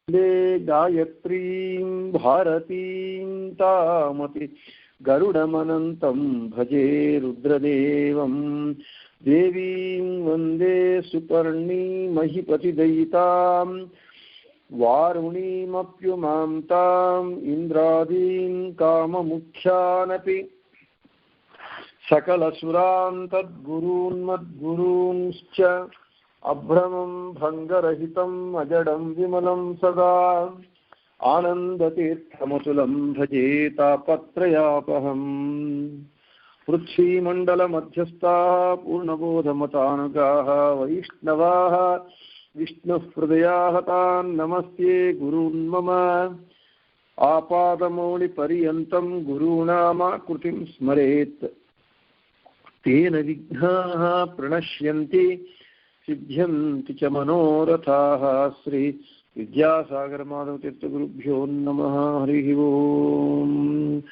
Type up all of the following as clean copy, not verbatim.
वन्दे गायत्रीं भारतीं तामपि गरुडमनन्तं भजे रुद्रदेवं देवीं वन्दे सुपर्णीमहिपतिदयितां वारुणीमप्युमां ताम् इन्द्रादीं काममुख्यानपि सकलसुरान् तद्गुरून् मद्गुरूंश्च अभ्रमं भङ्गरहितम् अजडं विमलं सदा आनन्दतीर्थमतुलं भजे तापत्रयापहम् पृथ्वीमण्डलमध्यस्थाः पूर्णबोधमतानुगाः वैष्णवाः विष्णुहृदयाः तान् नमस्ये गुरून् मम आपादमौलिपर्यन्तं गुरूणामाकृतिं स्मरेत् तेन विघ्नाः प्रणश्यन्ति सिद्ध्यन्ति च मनोरथाः। श्री विद्यासागर माधव तीर्थगुरुभ्यो नमः। हरिः ओम्।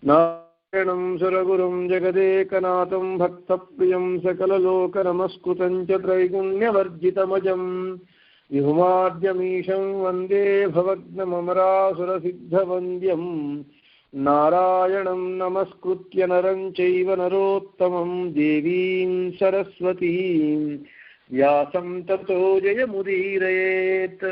नारायणं सुरगुरुं जगदेकनाथं भक्तप्रियं सकललोकनमस्कृतं च त्रैगुण्यवर्जितमजं विहुमाद्यमीशं वन्दे भवग्नममरासुरसिद्धवन्द्यं नारायणं नमस्कृत्य नरं चैव नरोत्तमं देवीं सरस्वतीं व्यासं ततो जयमुदीरयेत्।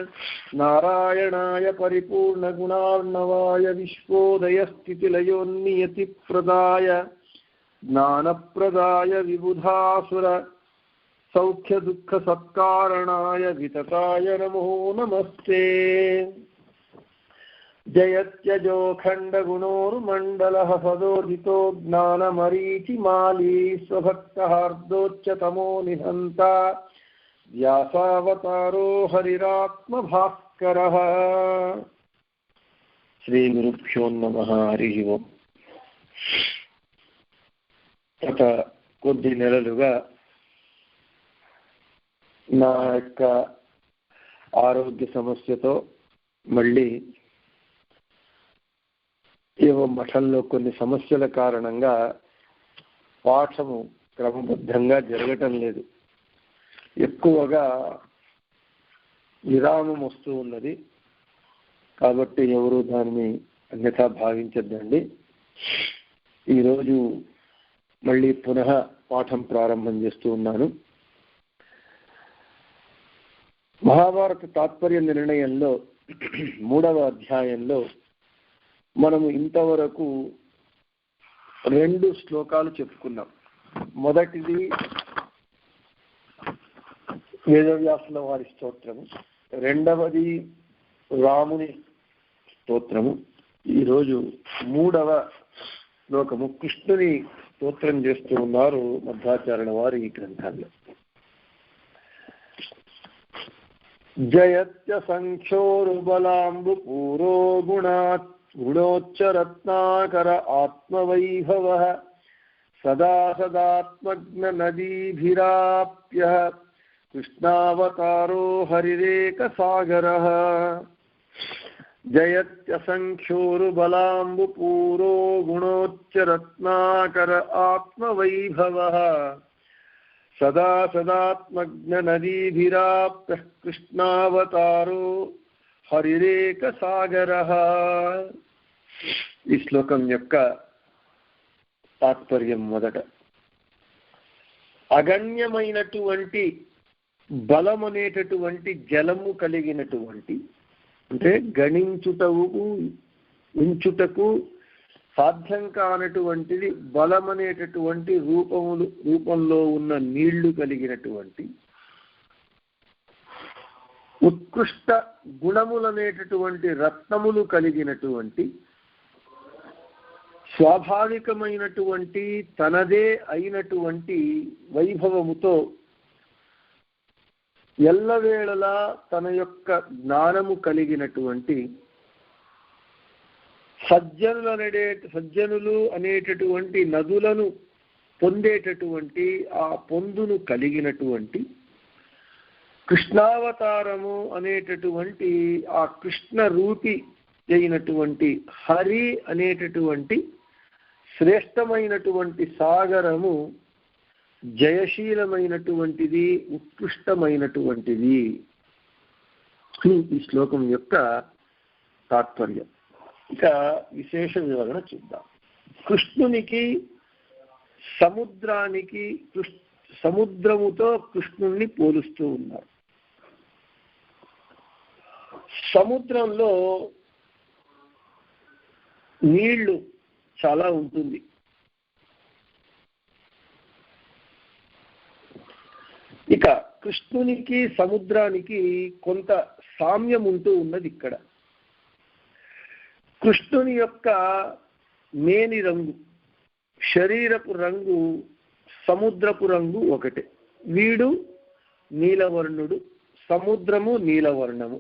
नारायणाय परिपूर्णगुणार्णवाय विश्वोदयस्थितिलयोन्नियतिप्रदाय ज्ञानप्रदाय विबुधासुर सौख्यदुःखसत्कारणाय वितताय नमो नमस्ते। जयत्यजोखण्डगुणोर्मण्डलः सदोदितो ज्ञानमरीचिमाली स्वभक्तहार्दोच्चतमो निहन्ता व्यासावतारो हरिरात्मभास्करः। श्रीगुरुभ्यो नमः। हरिः ओम्। గత కొద్ది నెలలుగా నా యొక్క ఆరోగ్య సమస్యతో మళ్ళీ ఏవో మఠంలో కొన్ని సమస్యల కారణంగా పాఠము క్రమబద్ధంగా జరగటం లేదు. ఎక్కువగా విరామం వస్తూ ఉన్నది. కాబట్టి ఎవరు దానిని అన్యథా భావించద్దండి. ఈరోజు మళ్ళీ పునః పాఠం ప్రారంభం చేస్తూ ఉన్నాను. మహాభారత తాత్పర్య నిర్ణయంలో 3వ అధ్యాయంలో మనము ఇంతవరకు 2 శ్లోకాలు చెప్పుకున్నాం. మొదటిది వేదవ్యాసుల వారి స్తోత్రము, రెండవది రాముని స్తోత్రము. ఈరోజు 3వ శ్లోకము కృష్ణుని స్తోత్రం చేస్తూ ఉన్నారు మధ్వాచార్యుల వారు ఈ గ్రంథాల్లో. జయత్య సంఖ్యోరుబలాంబు పూరో గుణోచ్చరత్నాకర ఆత్మవైభవః సదా సదాత్మజ్ఞ నదీభిరాప్య కృష్ణావతారో హరిరేక సాగరః. జయత్యసంఖ్యోరుబలాంబు పూరో గుణోచ్చరత్నాకర ఆత్మవైభవః సదా సదాత్మజ్ఞ నదీభిరాప్య కృష్ణావతారో హరిరేక సాగరః. ఈ శ్లోకం యొక్క తాత్పర్యం మొదట, అగణ్యమైనటువంటి బలమనేటటువంటి జలము కలిగినటువంటి, అంటే గణించుటకు ఉంచుటకు సాధ్యం కానటువంటిది బలమనేటటువంటి రూపంలో ఉన్న నీళ్లు కలిగినటువంటి, ఉత్కృష్ట గుణములనేటటువంటి రత్నములు కలిగినటువంటి, స్వాభావికమైనటువంటి తనదే అయినటువంటి వైభవముతో ఎల్లవేళలా తన యొక్క జ్ఞానము కలిగినటువంటి, సజ్జనులు అనేటటువంటి నదులను పొందేటటువంటి ఆ పొందును కలిగినటువంటి, కృష్ణావతారము అనేటటువంటి ఆ కృష్ణ రూపి అయినటువంటి హరి అనేటటువంటి శ్రేష్టమైనటువంటి సాగరము జయశీలమైనటువంటిది, ఉత్కృష్టమైనటువంటిది. ఈ శ్లోకం యొక్క తాత్పర్యం. ఇక విశేష వివరణ చూద్దాం. కృష్ణునికి సముద్రముతో కృష్ణుణ్ణి పోలుస్తూ ఉన్నారు. సముద్రంలో నీళ్లు చాలా ఉంటుంది. ఇక కృష్ణునికి సముద్రానికి కొంత సామ్యం ఉంటూ ఉన్నది. ఇక్కడ కృష్ణుని యొక్క మేని రంగు, శరీరపు రంగు, సముద్రపు రంగు ఒకటే. వీడు నీలవర్ణుడు, సముద్రము నీలవర్ణము.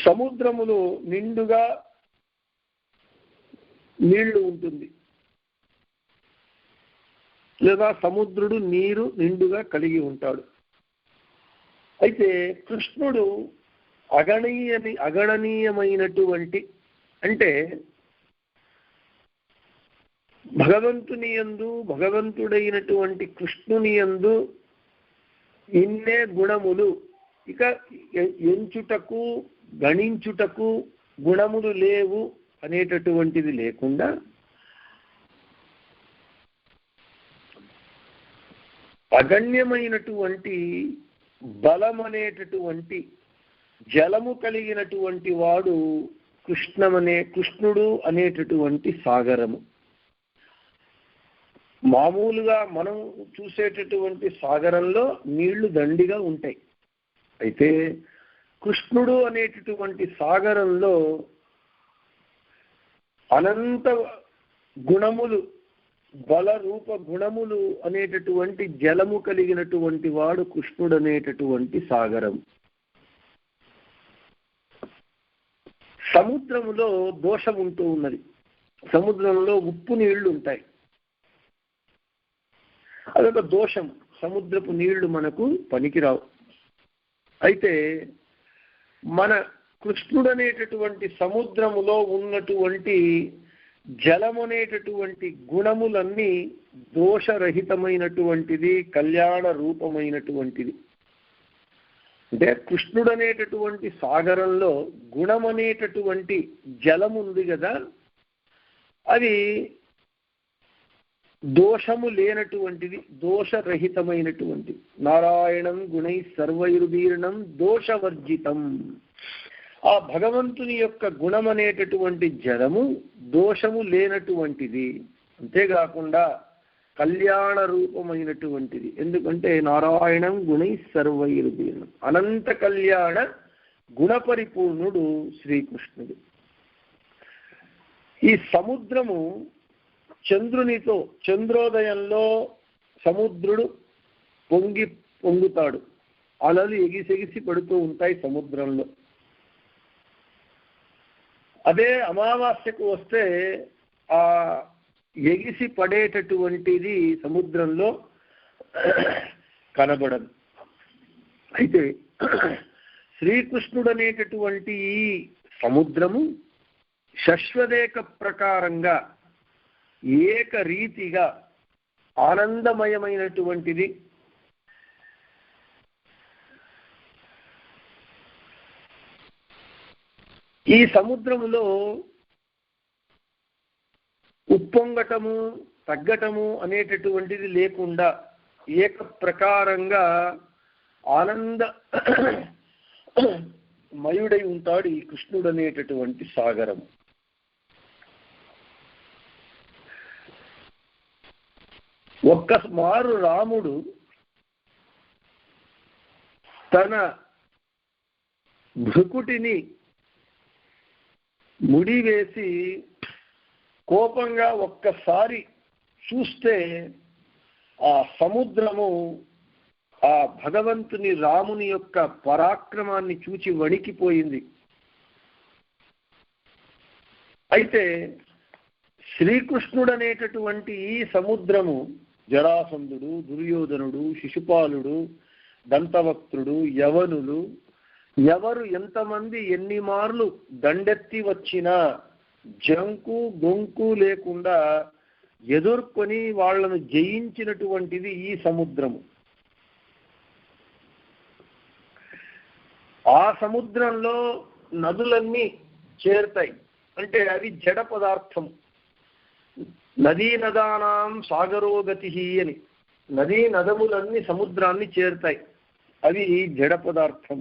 సముద్రములో నిండుగా నీళ్లు ఉంటుంది, లేదా సముద్రుడు నీరు నిండుగా కలిగి ఉంటాడు. అయితే కృష్ణుడు అగణనీయమైనటువంటి, అంటే భగవంతుని యందు, భగవంతుడైనటువంటి కృష్ణుని యందు ఇన్నే గుణములు, ఇక ఎంచుటకు గణించుటకు గుణములు లేవు అనేటటువంటిది లేకుండా అగణ్యమైనటువంటి బలం అనేటటువంటి జలము కలిగినటువంటి వాడు కృష్ణుడు అనేటటువంటి సాగరము. మామూలుగా మనం చూసేటటువంటి సాగరంలో నీళ్లు దండిగా ఉంటాయి. అయితే కృష్ణుడు అనేటటువంటి సాగరంలో అనంత గుణములు, బల రూప గుణములు అనేటటువంటి జలము కలిగినటువంటి వాడు కృష్ణుడు అనేటటువంటి సాగరం. సముద్రములో దోషం ఉంటూ ఉన్నది. సముద్రంలో ఉప్పు నీళ్లు ఉంటాయి, అదొక దోషం. సముద్రపు నీళ్లు మనకు పనికిరావు. అయితే మన కృష్ణుడు అనేటటువంటి సముద్రములో ఉన్నటువంటి జలం అనేటటువంటి గుణములన్నీ దోషరహితమైనటువంటిది, కళ్యాణ రూపమైనటువంటిది. అంటే కృష్ణుడు అనేటటువంటి సాగరంలో గుణం అనేటటువంటి జలం ఉంది కదా, అది దోషము లేనటువంటిది, దోషరహితమైనటువంటిది. నారాయణం గుణై సర్వైర్వీర్ణం దోషవర్జితం. ఆ భగవంతుని యొక్క గుణం అనేటటువంటి జలము దోషము లేనటువంటిది, అంతేకాకుండా కళ్యాణ రూపమైనటువంటిది. ఎందుకంటే నారాయణం గుణై సర్వైర్వీర్ణం, అనంత కళ్యాణ గుణపరిపూర్ణుడు శ్రీకృష్ణుడు. ఈ సముద్రము చంద్రునితో, చంద్రోదయంలో సముద్రుడు పొంగుతాడు, అలలు ఎగిసెగిసి పడుతూ ఉంటాయి సముద్రంలో. అదే అమావాస్యకు వస్తే ఆ ఎగిసి పడేటటువంటిది సముద్రంలో కనబడదు. అయితే శ్రీకృష్ణుడు అనేటటువంటి ఈ సముద్రము శశ్వదేక ప్రకారంగా, ఏకరీతిగా ఆనందమయమైనటువంటిది. ఈ సముద్రములో ఉప్పొంగటము, తగ్గటము అనేటటువంటిది లేకుండా ఏక ప్రకారంగా ఆనంద మయుడై ఉంటాడు ఈ కృష్ణుడు అనేటటువంటి సాగరం. ఒక్కమారు రాముడు తన భృకుటిని ముడివేసి కోపంగా ఒక్కసారి చూస్తే ఆ సముద్రము ఆ భగవంతుని రాముని యొక్క పరాక్రమాన్ని చూచి వణికిపోయింది. అయితే శ్రీకృష్ణుడు అనేటటువంటి ఈ సముద్రము జరాసంధుడు, దుర్యోధనుడు, శిశుపాలుడు, దంతవక్త్రుడు, యవనులు ఎవరు ఎంతమంది ఎన్ని మార్లు దండెత్తి వచ్చినా జంకు గొంకు లేకుండా ఎదుర్కొని వాళ్లను జయించినటువంటిది ఈ సముద్రము. ఆ సముద్రంలో నదులన్నీ చేరుతాయి. అంటే అవి జడ పదార్థం. నదీ నదానాం సాగరోగతి అని, నదీ నదములన్నీ సముద్రాన్ని చేరుతాయి, అవి జడ పదార్థం.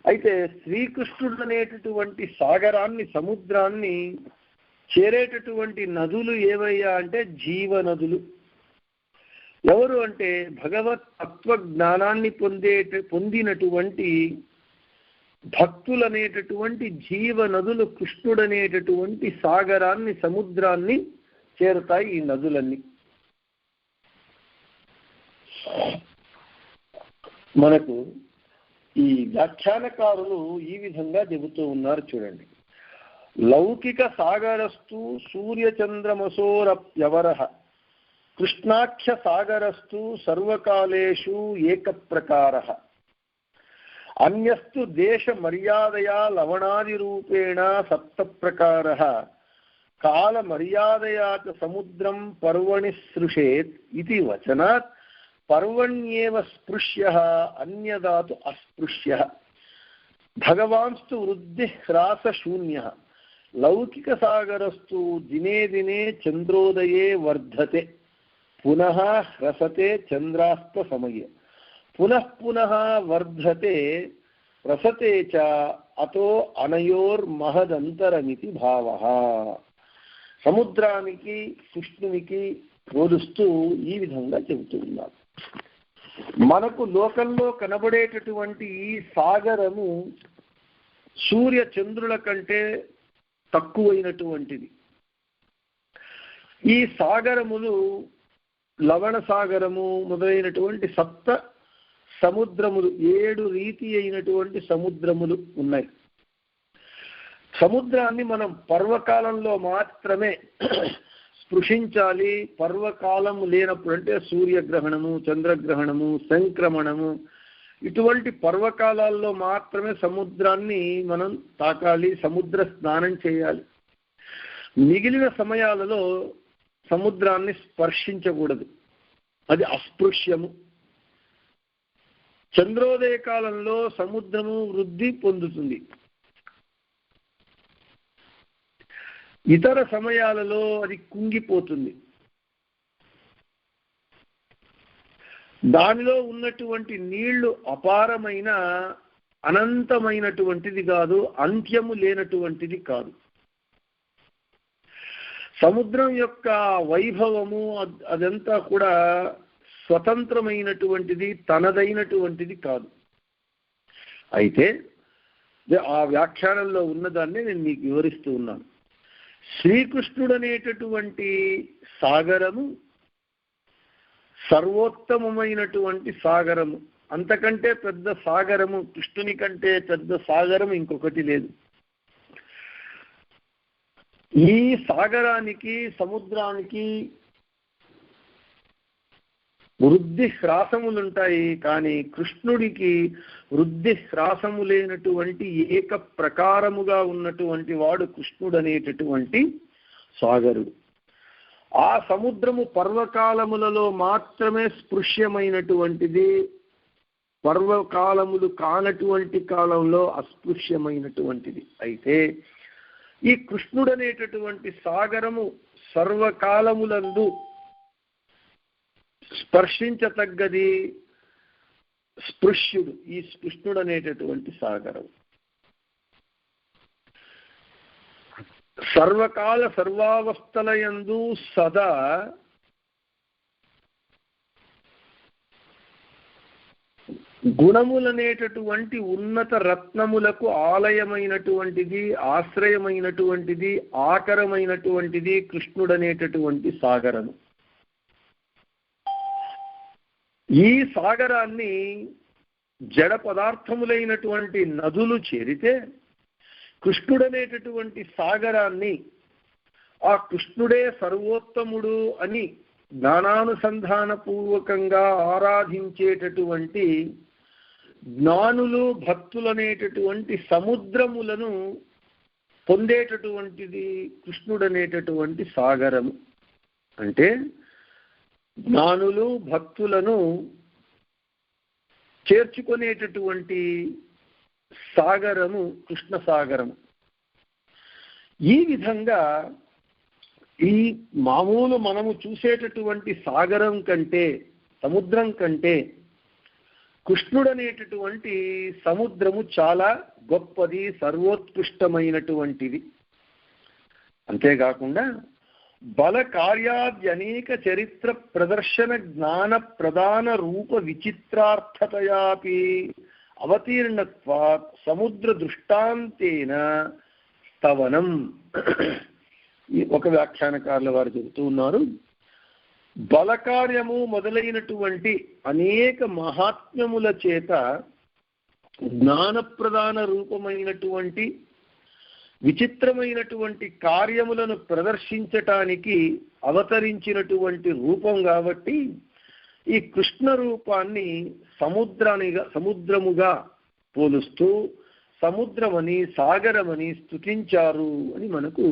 అయితే శ్రీకృష్ణుడు అనేటటువంటి సాగరాన్ని, సముద్రాన్ని చేరేటటువంటి నదులు ఏవయ్యా అంటే జీవనదులు. ఎవరు అంటే భగవత్ తత్వజ్ఞానాన్ని పొందినటువంటి భక్తులనేటటువంటి జీవనదులు కృష్ణుడనేటటువంటి సాగరాన్ని, సముద్రాన్ని చేరుతాయి ఈ నదులన్నీ. మనకు ఈ వ్యాఖ్యానకారులు ఈ విధంగా చెబుతూ ఉన్నారు, చూడండి. లౌకిక సాగరస్తు సూర్యచంద్రమసోరప్యవరః కృష్ణాఖ్య సాగరస్తు సర్వకాలేషు ఏక ప్రకారః అన్యస్తు దేశ మర్యాదయా లవణాది రూపేణ సప్త ప్రకారః కాల మర్యాదయా చ సముద్రం పర్వణి సృషేత్ ఇతి వచనాత్ పర్వణ్యేవ స్పృశ్యః అన్యదాతు అస్పృశ్యః భగవాన్స్తు వృద్ధి హ్రాస శూన్యః లౌకిక సాగరస్తు దినే దినే చంద్రోదయే వర్ధతే పునః హ్రసతే చంద్రాస్త సమయే పునః పునః వర్ధతే రసతే చ అతో అనయోర్మహదంతరమితి భావః. సముద్రానికి కృష్ణునికి పోలుస్తూ ఈ విధంగా చెబుతూ ఉన్నారు. మనకు లోకంలో కనబడేటటువంటి ఈ సాగరము సూర్య చంద్రుల కంటే తక్కువైనటువంటిది. ఈ సాగరములు లవణ సాగరము మొదలైనటువంటి సప్త సముద్రములు, 7 రీతి అయినటువంటి సముద్రములు ఉన్నాయి. సముద్రాన్ని మనం పర్వకాలంలో మాత్రమే స్పృశించాలి. పర్వకాలము లేనప్పుడు అంటే సూర్యగ్రహణము, చంద్రగ్రహణము, సంక్రమణము, ఇటువంటి పర్వకాలాల్లో మాత్రమే సముద్రాన్ని మనం తాకాలి, సముద్ర స్నానం చేయాలి. మిగిలిన సమయాలలో సముద్రాన్ని స్పర్శించకూడదు, అది అస్పృశ్యము. చంద్రోదయ కాలంలో సముద్రము వృద్ధి పొందుతుంది, ఇతర సమయాలలో అది కుంగిపోతుంది. దానిలో ఉన్నటువంటి నీళ్లు అపారమైన అనంతమైనటువంటిది కాదు, అంత్యము లేనటువంటిది కాదు. సముద్రం యొక్క వైభవము అదంతా కూడా స్వతంత్రమైనటువంటిది, తనదైనటువంటిది కాదు. అయితే ఆ వ్యాఖ్యానంలో ఉన్నదాన్ని నేను మీకు వివరిస్తూ ఉన్నాను. శ్రీకృష్ణుడు అనేటటువంటి సాగరము సర్వోత్తమమైనటువంటి సాగరము. అంతకంటే పెద్ద సాగరము, కృష్ణుని కంటే పెద్ద సాగరం ఇంకొకటి లేదు. ఈ సాగరానికి, సముద్రానికి వృద్ధి హ్రాసములుంటాయి, కానీ కృష్ణుడికి వృద్ధి హ్రాసము లేనటువంటి ఏక ప్రకారముగా ఉన్నటువంటి వాడు కృష్ణుడు అనేటటువంటి సాగరుడు. ఆ సముద్రము పర్వకాలములలో మాత్రమే స్పృశ్యమైనటువంటిది, పర్వకాలములు కానటువంటి కాలంలో అస్పృశ్యమైనటువంటిది. అయితే ఈ కృష్ణుడు అనేటటువంటి సాగరము సర్వకాలములందు స్పర్శించతగ్గది, స్పృశ్యుడు ఈ కృష్ణుడు అనేటటువంటి సాగరం. సర్వకాల సర్వావస్థలయందు సదా గుణములనేటటువంటి ఉన్నత రత్నములకు ఆలయమైనటువంటిది, ఆశ్రయమైనటువంటిది, ఆకరమైనటువంటిది కృష్ణుడనేటటువంటి సాగరము. ఈ సాగరాన్ని జడ పదార్థములైనటువంటి నదులు చేరితే కృష్ణుడనేటటువంటి సాగరాన్ని, ఆ కృష్ణుడే సర్వోత్తముడు అని జ్ఞానానుసంధాన పూర్వకంగా ఆరాధించేటటువంటి జ్ఞానులు, భక్తులనేటటువంటి సముద్రములను పొందేటటువంటిది కృష్ణుడనేటటువంటి సాగరము. అంటే జ్ఞానులు, భక్తులను చేర్చుకునేటటువంటి సాగరము కృష్ణ సాగరము. ఈ విధంగా ఈ మామూలు మనము చూసేటటువంటి సాగరం కంటే, సముద్రం కంటే కృష్ణుడు అనేటటువంటి సముద్రము చాలా గొప్పది, సర్వోత్కృష్టమైనటువంటిది. అంతేకాకుండా బల కార్యాద్యనేక చరిత్ర ప్రదర్శన జ్ఞాన ప్రధాన రూప విచిత్రార్థతయాపి అవతీర్ణత్వాత్ సముద్ర దృష్టాంతేన స్తవనం. ఒక వ్యాఖ్యానకారుల వారు చెబుతూ ఉన్నారు, బలకార్యము మొదలైనటువంటి అనేక మహాత్మ్యముల చేత జ్ఞానప్రధాన రూపమైనటువంటి విచిత్రమైనటువంటి కార్యములను ప్రదర్శించటానికి అవతరించినటువంటి రూపం కాబట్టి ఈ కృష్ణ రూపాన్ని సముద్రముగా పోలుస్తూ సముద్రమని సాగరమని స్తుతించారు అని మనకు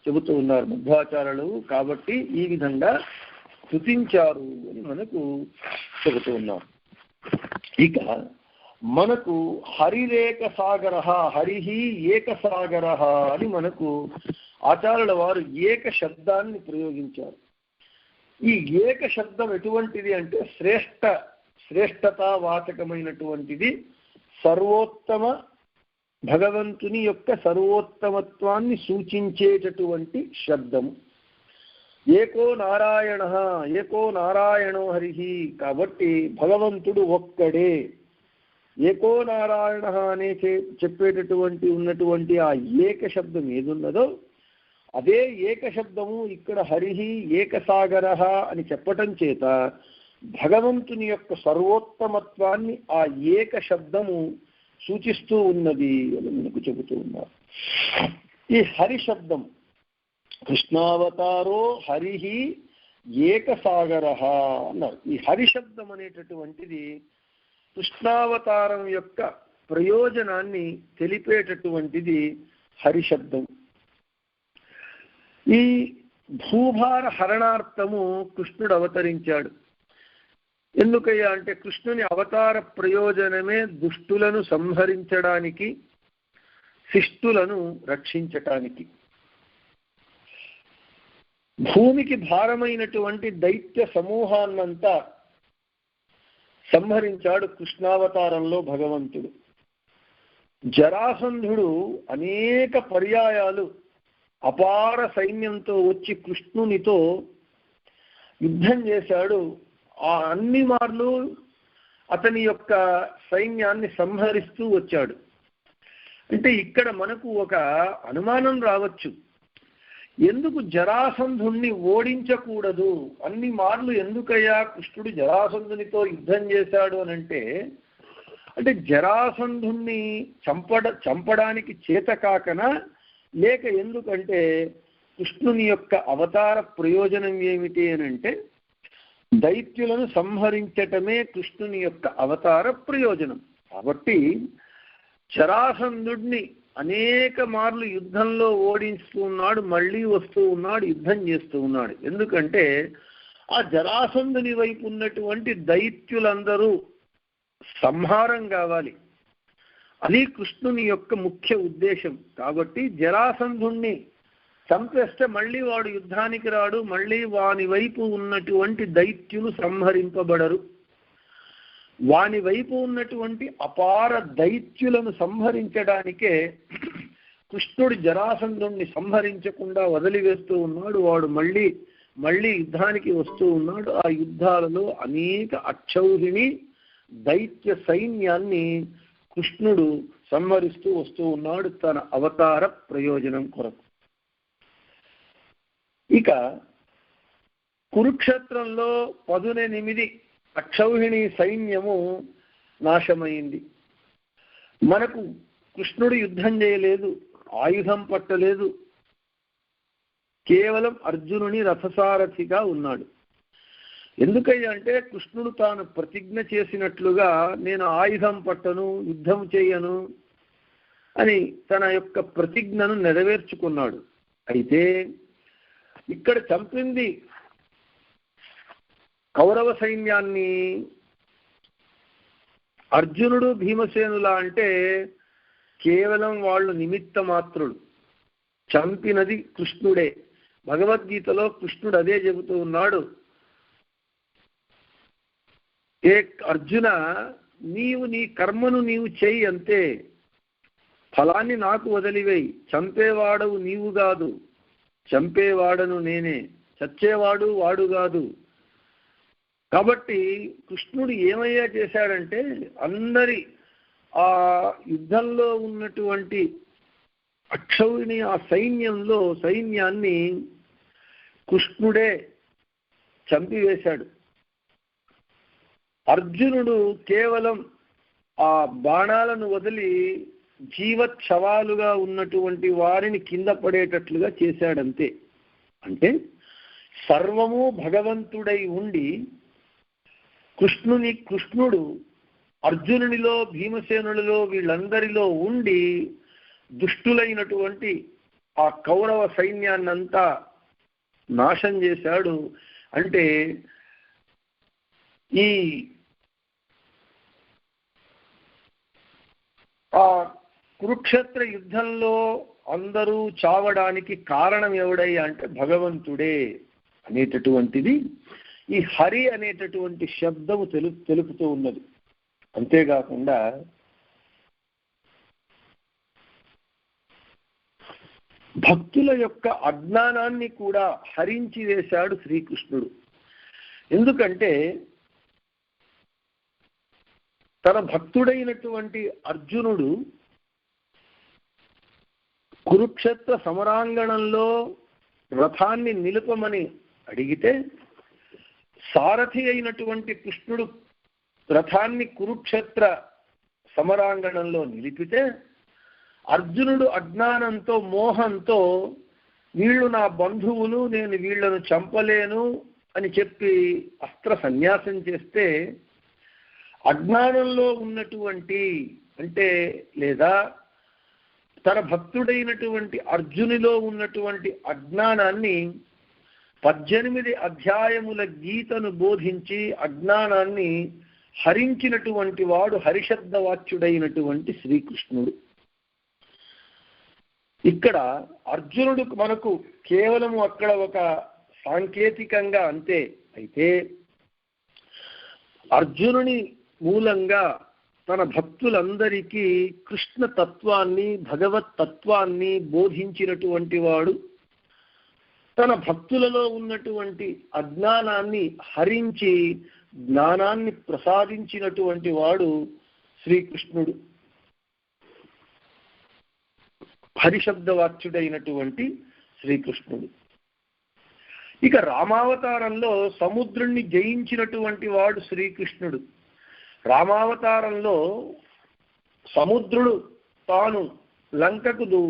చెబుతూ ఉన్నారు మధ్వాచార్యులు. కాబట్టి ఈ విధంగా స్తుతించారు అని మనకు చెబుతూ ఉన్నారు. ఇక మనకు హరిరేక సాగర, హరిహి ఏక సాగర అని మనకు ఆచార్యుల వారు ఏక శబ్దాన్ని ప్రయోగించారు. ఈ ఏక శబ్దం ఎటువంటిది అంటే శ్రేష్టతావాచకమైనటువంటిది, సర్వోత్తమ భగవంతుని యొక్క సర్వోత్తమత్వాన్ని సూచించేటటువంటి శబ్దము. ఏకో నారాయణ, ఏకో నారాయణో హరిహి. కాబట్టి భగవంతుడు ఒక్కడే. ఏకో నారాయణ అనే చెప్పేటటువంటి ఉన్నటువంటి ఆ ఏక శబ్దం ఏదున్నదో అదే ఏక శబ్దము ఇక్కడ హరిహి ఏకసాగర అని చెప్పటం చేత భగవంతుని యొక్క సర్వోత్తమత్వాన్ని ఆ ఏక శబ్దము సూచిస్తూ ఉన్నది అని మనకు చెబుతూ ఉన్నారు. ఈ హరి శబ్దం కృష్ణావతారో హరిహి ఏకసాగర అన్నారు. ఈ హరి శబ్దం అనేటటువంటిది కృష్ణావతారం యొక్క ప్రయోజనాన్ని తెలిపేటటువంటిది హరి శబ్దం. ఈ భూభార హరణార్థము కృష్ణుడు అవతరించాడు. ఎందుకయ్యా అంటే కృష్ణుని అవతార ప్రయోజనమే దుష్టులను సంహరించడానికి, శిష్టులను రక్షించటానికి. భూమికి భారమైనటువంటి దైత్య సమూహాన్నంతా సంహరించాడు కృష్ణావతారంలో భగవంతుడు. జరాసంధుడు అనేక పర్యాయాలు అపార సైన్యంతో వచ్చి కృష్ణునితో యుద్ధం చేశాడు. ఆ అన్ని మార్లు అతని యొక్క సైన్యాన్ని సంహరిస్తూ వచ్చాడు. అంటే ఇక్కడ మనకు ఒక అనుమానం రావచ్చు, ఎందుకు జరాసంధుణ్ణి ఓడించకూడదు, అన్ని మార్లు ఎందుకయ్యా కృష్ణుడు జరాసంధునితో యుద్ధం చేశాడు అని అంటే జరాసంధుణ్ణి చంపడానికి చేతకాకనా, లేక ఎందుకంటే కృష్ణుని యొక్క అవతార ప్రయోజనం ఏమిటి అని అంటే దైత్యులను సంహరించటమే కృష్ణుని యొక్క అవతార ప్రయోజనం. కాబట్టి జరాసంధుడిని అనేక మార్లు యుద్ధంలో ఓడిస్తూ ఉన్నాడు, మళ్ళీ వస్తూ ఉన్నాడు, యుద్ధం చేస్తూ ఉన్నాడు. ఎందుకంటే ఆ జరాసంధుని వైపు ఉన్నటువంటి దైత్యులందరూ సంహారం కావాలి, అది కృష్ణుని యొక్క ముఖ్య ఉద్దేశం. కాబట్టి జరాసంధుణ్ణి చంపేస్తే మళ్ళీ వాడు యుద్ధానికి రాడు, మళ్ళీ వాని వైపు ఉన్నటువంటి దైత్యులు సంహరింపబడరు. వాని వైపు ఉన్నటువంటి అపార దైత్యులను సంహరించడానికే కృష్ణుడు జరాసంధుణ్ణి సంహరించకుండా వదిలివేస్తూ ఉన్నాడు. వాడు మళ్ళీ యుద్ధానికి వస్తూ ఉన్నాడు. ఆ యుద్ధాలలో అనేక అక్షౌహిణి దైత్య సైన్యాన్ని కృష్ణుడు సంహరిస్తూ వస్తూ ఉన్నాడు తన అవతార ప్రయోజనం కొరకు. ఇక కురుక్షేత్రంలో 18 అక్షౌహిణి సైన్యము నాశమైంది. మనకు కృష్ణుడు యుద్ధం చేయలేదు, ఆయుధం పట్టలేదు, కేవలం అర్జునుని రథసారథిగా ఉన్నాడు. ఎందుకయ్యా అంటే కృష్ణుడు తాను ప్రతిజ్ఞ చేసినట్లుగా నేను ఆయుధం పట్టను, యుద్ధం చేయను అని తన యొక్క ప్రతిజ్ఞను నెరవేర్చుకున్నాడు. అయితే ఇక్కడ చంపింది కౌరవ సైన్యాన్ని. అర్జునుడు భీమసేనులా అంటే కేవలం వాళ్ళు నిమిత్త మాత్రులు. చంపినది కృష్ణుడే. భగవద్గీతలో కృష్ణుడు అదే చెబుతూ ఉన్నాడు, ఏ అర్జున, నీవు నీ కర్మను నీవు చెయ్యి అంతే, ఫలాన్ని నాకు వదిలివేయి. చంపేవాడవు నీవు కాదు, చంపేవాడను నేనే, చచ్చేవాడు వాడు కాదు. కాబట్టి కృష్ణుడు ఏమయ్యా చేశాడంటే అందరి ఆ యుద్ధంలో ఉన్నటువంటి అక్షౌహిణి ఆ సైన్యాన్ని కృష్ణుడే చంపివేశాడు. అర్జునుడు కేవలం ఆ బాణాలను వదిలి జీవచ్ఛవాలుగా ఉన్నటువంటి వారిని కింద పడేటట్లుగా చేశాడంతే. అంటే సర్వము భగవంతుడై ఉండి కృష్ణుడు అర్జునునిలో భీమసేనులలో వీళ్ళందరిలో ఉండి దుష్టులైనటువంటి ఆ కౌరవ సైన్యాన్నంతా నాశం చేశాడు. అంటే ఈ ఆ కురుక్షేత్ర యుద్ధంలో అందరూ చావడానికి కారణం ఎవడయ్యా అంటే భగవంతుడే అనేటటువంటిది ఈ హరి అనేటటువంటి శబ్దము తెలుపుతూ ఉన్నది. అంతేకాకుండా భక్తుల యొక్క అజ్ఞానాన్ని కూడా హరించి వేశాడు శ్రీకృష్ణుడు. ఎందుకంటే తన భక్తుడైనటువంటి అర్జునుడు కురుక్షేత్ర సమరాంగణంలో రథాన్ని నిలుపమని అడిగితే సారథి అయినటువంటి కృష్ణుడు రథాన్ని కురుక్షేత్ర సమరాంగణంలో నిలిపితే అర్జునుడు అజ్ఞానంతో మోహంతో వీళ్ళు నా బంధువులు, నేను వీళ్లను చంపలేను అని చెప్పి అస్త్ర సన్యాసం చేస్తే అజ్ఞానంలో ఉన్నటువంటి అంటే లేదా తన భక్తుడైనటువంటి అర్జునిలో ఉన్నటువంటి అజ్ఞానాన్ని 18 అధ్యాయముల గీతను బోధించి అజ్ఞానాన్ని హరించినటువంటి వాడు హరిశబ్దవాచ్యుడైనటువంటి శ్రీకృష్ణుడు. ఇక్కడ అర్జునుడు మనకు కేవలము అక్కడ ఒక సాంకేతికంగా అంతే. అయితే అర్జునుని మూలంగా తన భక్తులందరికీ కృష్ణ తత్వాన్ని భగవత్ తత్వాన్ని బోధించినటువంటి వాడు, తన భక్తులలో ఉన్నటువంటి అజ్ఞానాన్ని హరించి జ్ఞానాన్ని ప్రసాదించినటువంటి వాడు శ్రీకృష్ణుడు, హరిశబ్దవాచ్యుడైనటువంటి శ్రీకృష్ణుడు. ఇక రామావతారంలో సముద్రుణ్ణి జయించినటువంటి వాడు శ్రీకృష్ణుడు. రామావతారంలో సముద్రుడు తాను లంకకు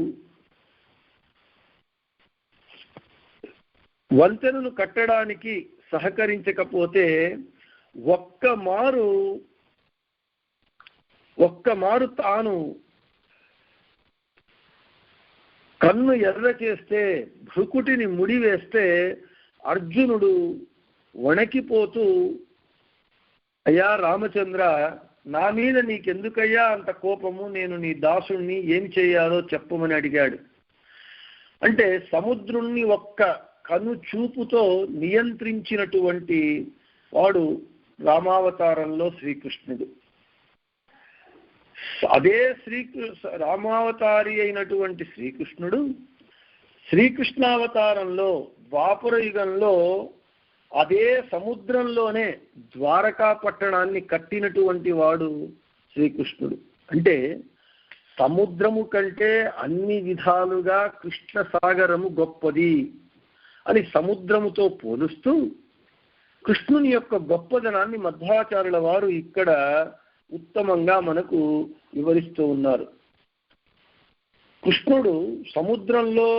వంతెనను కట్టడానికి సహకరించకపోతే ఒక్కమారు తాను కన్ను ఎర్ర చేస్తే, భృకుటిని ముడివేస్తే అర్జునుడు వణికిపోతూ, అయ్యా రామచంద్ర, నా మీద నీకెందుకయ్యా అంత కోపము, నేను నీ దాసుణ్ణి, ఏం చేయాలో చెప్పమని అడిగాడు. అంటే సముద్రుణ్ణి ఒక్క కను చూపుతో నియంత్రించినటువంటి వాడు రామావతారంలో శ్రీకృష్ణుడు. అదే రామావతారి అయినటువంటి శ్రీకృష్ణుడు శ్రీకృష్ణావతారంలో ద్వాపర యుగంలో అదే సముద్రంలోనే ద్వారకా పట్టణాన్ని కట్టినటువంటి వాడు శ్రీకృష్ణుడు. అంటే సముద్రము కంటే అన్ని విధాలుగా కృష్ణ సాగరము గొప్పది అని సముద్రముతో పోలుస్తూ కృష్ణుని యొక్క గొప్పదనాన్ని మధ్వాచార్యుల వారు ఇక్కడ ఉత్తమంగా మనకు వివరిస్తూ ఉన్నారు. కృష్ణుడు సముద్రంలో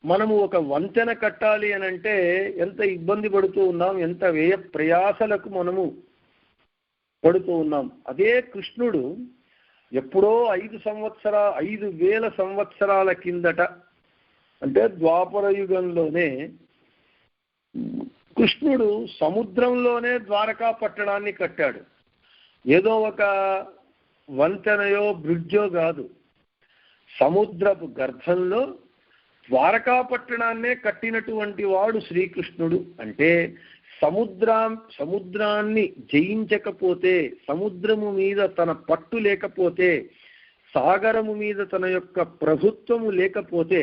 మనము ఒక వంతెన కట్టాలి అని అంటే ఎంత ఇబ్బంది పడుతూ ఉన్నాం, ఎంత వ్యయ ప్రయాసలకు మనము పడుతూ ఉన్నాం. అదే కృష్ణుడు ఎప్పుడో 5,000 సంవత్సరాల కిందట, అంటే ద్వాపర యుగంలోనే కృష్ణుడు సముద్రంలోనే ద్వారకా పట్టణాన్ని కట్టాడు. ఏదో ఒక వంతెనయో బ్రిడ్జో కాదు, సముద్రపు గర్భంలో ద్వారకా పట్టణాన్నే కట్టినటువంటి వాడు శ్రీకృష్ణుడు. అంటే సముద్రాన్ని జయించకపోతే, సముద్రము మీద తన పట్టు లేకపోతే, సాగరము మీద తన యొక్క ప్రభుత్వము లేకపోతే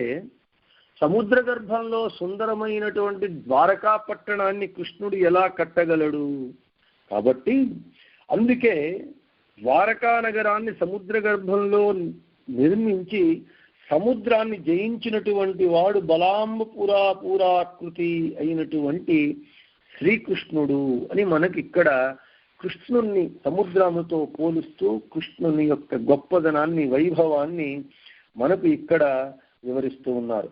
సముద్ర గర్భంలో సుందరమైనటువంటి ద్వారకా పట్టణాన్ని కృష్ణుడు ఎలా కట్టగలడు? కాబట్టి అందుకే ద్వారకా నగరాన్ని సముద్ర గర్భంలో నిర్మించి సముద్రాన్ని జయించినటువంటి వాడు బలాంబపురాకృతి అయినటువంటి శ్రీకృష్ణుడు అని మనకి ఇక్కడ కృష్ణుణ్ణి సముద్రముతో పోలుస్తూ కృష్ణుని యొక్క గొప్పదనాన్ని, వైభవాన్ని మనకు ఇక్కడ వివరిస్తూ ఉన్నారు.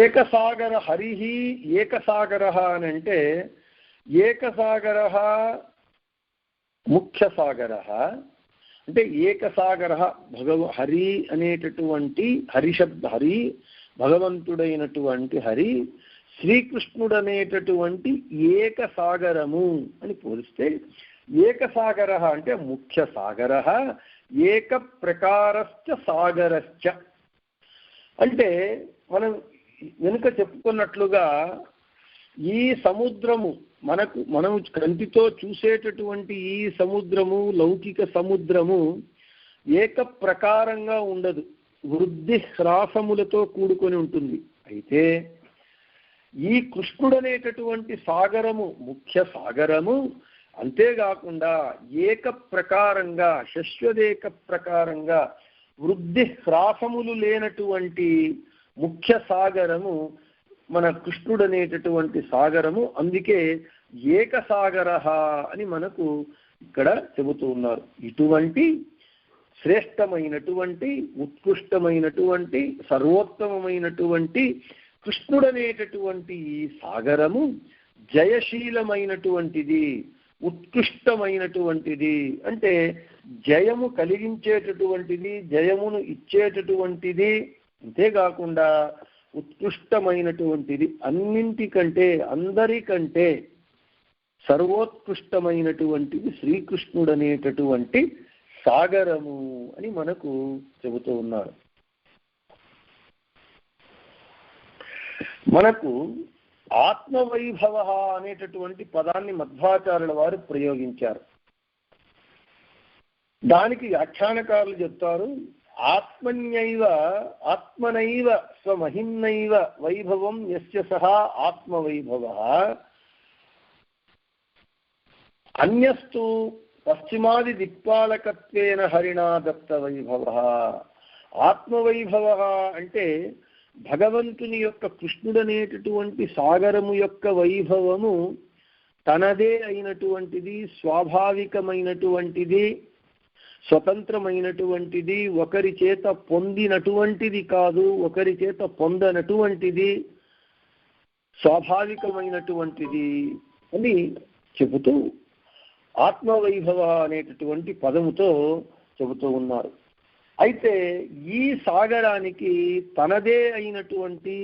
ఏకసాగర హరిహి ఏకసాగర అని అంటే ఏకసాగర ముఖ్య సాగర అంటే ఏకసాగర హరి అనేటటువంటి హరి భగవంతుడైనటువంటి హరి, శ్రీకృష్ణుడు అనేటటువంటి ఏకసాగరము అని పోలిస్తే ఏకసాగర అంటే ముఖ్య సాగర, ఏక ప్రకారశ్చ సాగరశ్చ అంటే మనం వెనుక చెప్పుకున్నట్లుగా ఈ సముద్రము మనం కంటితో చూసేటటువంటి ఈ సముద్రము, లౌకిక సముద్రము ఏక ప్రకారంగా ఉండదు, వృద్ధి హ్రాసములతో కూడుకొని ఉంటుంది. అయితే ఈ కృష్ణుడనేటటువంటి సాగరము ముఖ్య సాగరము, అంతేకాకుండా ఏక ప్రకారంగా, శశ్వదేక ప్రకారంగా వృద్ధి హ్రాసములు లేనటువంటి ముఖ్య సాగరము మన కృష్ణుడు అనేటటువంటి సాగరము. అందుకే ఏకసాగర అని మనకు ఇక్కడ చెబుతూ ఉన్నారు. ఇటువంటి శ్రేష్టమైనటువంటి, ఉత్కృష్టమైనటువంటి, సర్వోత్తమమైనటువంటి కృష్ణుడనేటటువంటి ఈ సాగరము జయశీలమైనటువంటిది, ఉత్కృష్టమైనటువంటిది. అంటే జయము కలిగించేటటువంటిది, జయమును ఇచ్చేటటువంటిది, అంతేకాకుండా ఉత్కృష్టమైనటువంటిది, అన్నింటికంటే అందరికంటే సర్వోత్కృష్టమైనటువంటిది శ్రీకృష్ణుడు అనేటటువంటి సాగరము అని మనకు చెబుతూ ఉన్నారు. మనకు ఆత్మవైభవ అనేటటువంటి పదాన్ని మధ్వాచార్యుల వారు ప్రయోగించారు. దానికి వ్యాఖ్యానకారులు చెప్తారు, ఆత్మనైవ స్వమహిమ్నైవ వైభవం యస్య సహా ఆత్మవైభవ అన్యస్తు పశ్చిమాది దిక్పాలకత్వేన హరిణా దత్త వైభవ. ఆత్మవైభవ అంటే భగవంతుని యొక్క, కృష్ణుడనేటటువంటి సాగరము యొక్క వైభవము తనదే అయినటువంటిది, స్వాభావికమైనటువంటిది, స్వతంత్రమైనటువంటిది, ఒకరి చేత పొందినటువంటిది కాదు, ఒకరి చేత పొందనటువంటిది, స్వాభావికమైనటువంటిది అని చెబుతూ ఆత్మవైభవ అనేటటువంటి పదముతో చెబుతూ ఉన్నారు. అయితే ఈ సాగరానికి తనదే అయినటువంటి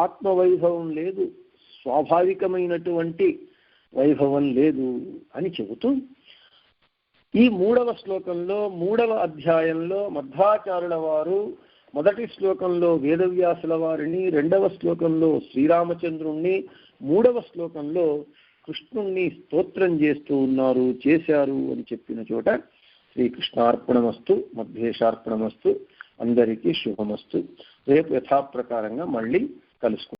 ఆత్మవైభవం లేదు, స్వాభావికమైనటువంటి వైభవం లేదు అని చెబుతూ ఈ 3వ శ్లోకంలో, 3వ అధ్యాయంలో మధ్వాచార్యుల వారు మొదటి శ్లోకంలో వేదవ్యాసుల వారిని, 2వ శ్లోకంలో శ్రీరామచంద్రుణ్ణి, 3వ శ్లోకంలో కృష్ణుణ్ణి స్తోత్రం చేశారు అని చెప్పిన చోట శ్రీకృష్ణార్పణమస్తు, మధ్వేశార్పణమస్తు, అందరికీ శుభమస్తు. రేపు యథాప్రకారంగా మళ్ళీ కలుసుకుంటాం.